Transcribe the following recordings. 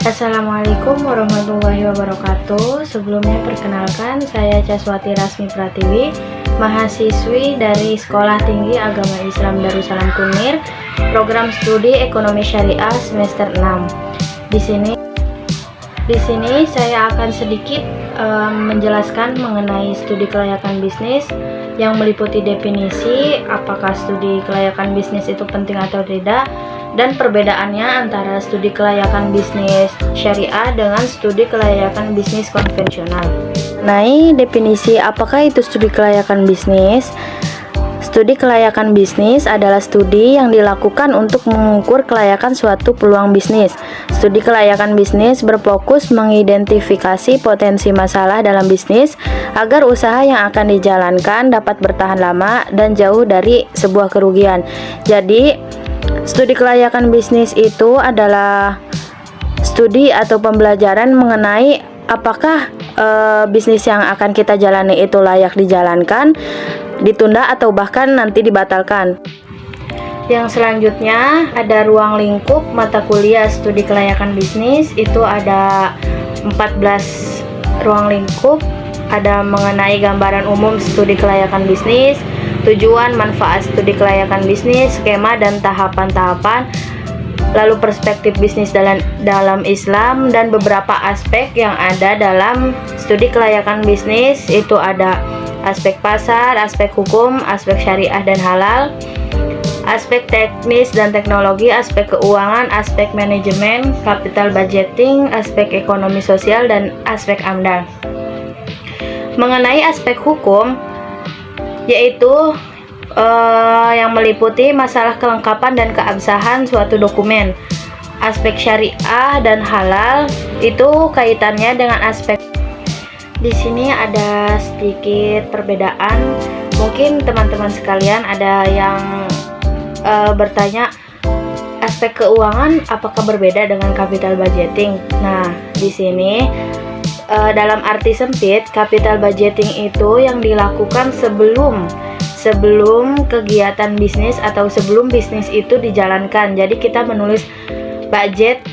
Assalamualaikum warahmatullahi wabarakatuh. Sebelumnya perkenalkan, saya Caswati Rasmi Pratiwi, mahasiswi dari Sekolah Tinggi Agama Islam Darussalam Kunir, program studi Ekonomi Syariah semester 6. Di sini saya akan sedikit menjelaskan mengenai studi kelayakan bisnis yang meliputi definisi apakah studi kelayakan bisnis itu penting atau tidak, dan perbedaannya antara studi kelayakan bisnis syariah dengan studi kelayakan bisnis konvensional. Nah, definisi apakah itu studi kelayakan bisnis? Studi kelayakan bisnis adalah studi yang dilakukan untuk mengukur kelayakan suatu peluang bisnis. Studi kelayakan bisnis berfokus mengidentifikasi potensi masalah dalam bisnis agar usaha yang akan dijalankan dapat bertahan lama dan jauh dari sebuah kerugian. Jadi, studi kelayakan bisnis itu adalah studi atau pembelajaran mengenai apakah bisnis yang akan kita jalani itu layak dijalankan, ditunda, atau bahkan nanti dibatalkan. Yang selanjutnya ada ruang lingkup mata kuliah studi kelayakan bisnis. Itu ada 14 ruang lingkup. Ada mengenai gambaran umum studi kelayakan bisnis, tujuan manfaat studi kelayakan bisnis, skema dan tahapan-tahapan, lalu perspektif bisnis dalam Islam, dan beberapa aspek yang ada dalam studi kelayakan bisnis. Itu ada aspek pasar, aspek hukum, aspek syariah dan halal, aspek teknis dan teknologi, aspek keuangan, aspek manajemen, capital budgeting, aspek ekonomi sosial, dan aspek AMDAL. Mengenai aspek hukum, yaitu yang meliputi masalah kelengkapan dan keabsahan suatu dokumen. Aspek syariah dan halal itu kaitannya dengan aspek. Di sini ada sedikit perbedaan. Mungkin teman-teman sekalian ada yang bertanya, aspek keuangan apakah berbeda dengan capital budgeting? Nah, di sini dalam arti sempit, capital budgeting itu yang dilakukan sebelum kegiatan bisnis atau sebelum bisnis itu dijalankan. Jadi kita menulis budget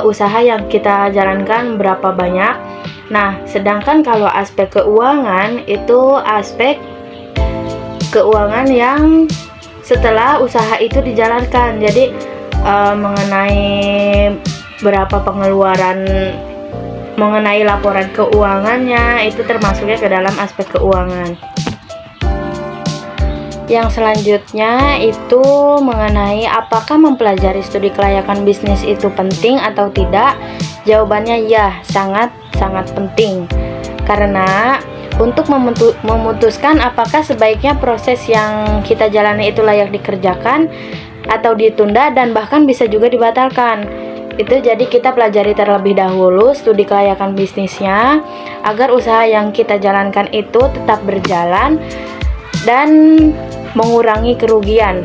usaha yang kita jalankan berapa banyak. Nah, sedangkan kalau aspek keuangan itu aspek keuangan yang setelah usaha itu dijalankan. Jadi mengenai berapa pengeluaran, mengenai laporan keuangannya, itu termasuknya ke dalam aspek keuangan. Yang selanjutnya itu mengenai apakah mempelajari studi kelayakan bisnis itu penting atau tidak. Jawabannya ya, sangat penting. Karena untuk memutuskan apakah sebaiknya proses yang kita jalani itu layak dikerjakan atau ditunda dan bahkan bisa juga dibatalkan. Itu jadi kita pelajari terlebih dahulu studi kelayakan bisnisnya agar usaha yang kita jalankan itu tetap berjalan dan mengurangi kerugian.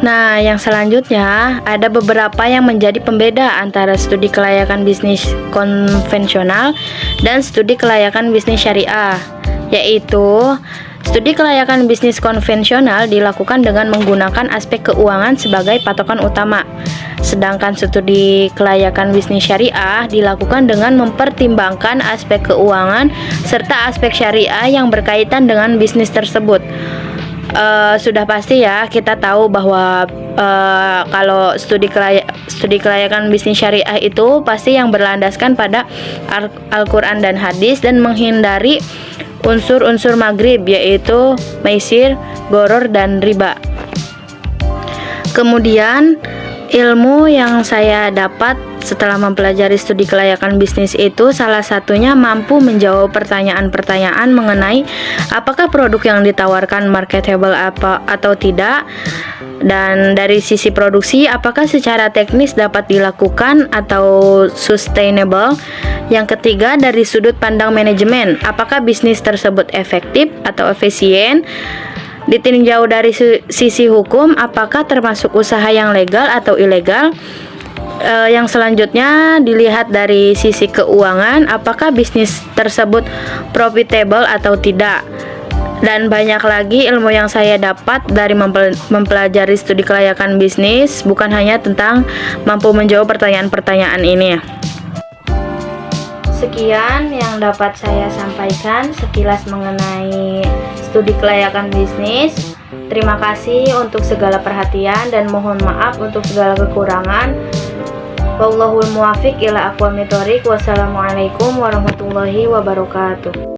Nah, yang selanjutnya ada beberapa yang menjadi pembeda antara studi kelayakan bisnis konvensional dan studi kelayakan bisnis syariah, yaitu studi kelayakan bisnis konvensional dilakukan dengan menggunakan aspek keuangan sebagai patokan utama. Sedangkan studi kelayakan bisnis syariah dilakukan dengan mempertimbangkan aspek keuangan serta aspek syariah yang berkaitan dengan bisnis tersebut. Sudah pasti ya, kita tahu bahwa kalau studi kelayakan bisnis syariah itu pasti yang berlandaskan pada Al-Quran dan hadis dan menghindari unsur-unsur maghrib, yaitu maisir, goror, dan riba. Kemudian ilmu yang saya dapat setelah mempelajari studi kelayakan bisnis itu salah satunya mampu menjawab pertanyaan-pertanyaan mengenai apakah produk yang ditawarkan marketable atau tidak, dan dari sisi produksi apakah secara teknis dapat dilakukan atau sustainable. Yang ketiga, dari sudut pandang manajemen, apakah bisnis tersebut efektif atau efisien. Ditinjau dari sisi hukum, apakah termasuk usaha yang legal atau ilegal. Yang selanjutnya dilihat dari sisi keuangan, apakah bisnis tersebut profitable atau tidak. Dan banyak lagi ilmu yang saya dapat dari mempelajari studi kelayakan bisnis, bukan hanya tentang mampu menjawab pertanyaan-pertanyaan ini. Sekian yang dapat saya sampaikan sekilas mengenai studi kelayakan bisnis. Terima kasih untuk segala perhatian dan mohon maaf untuk segala kekurangan. Wallahul muwaffiq ila aqwamit thoriq. Wassalamualaikum warahmatullahi wabarakatuh.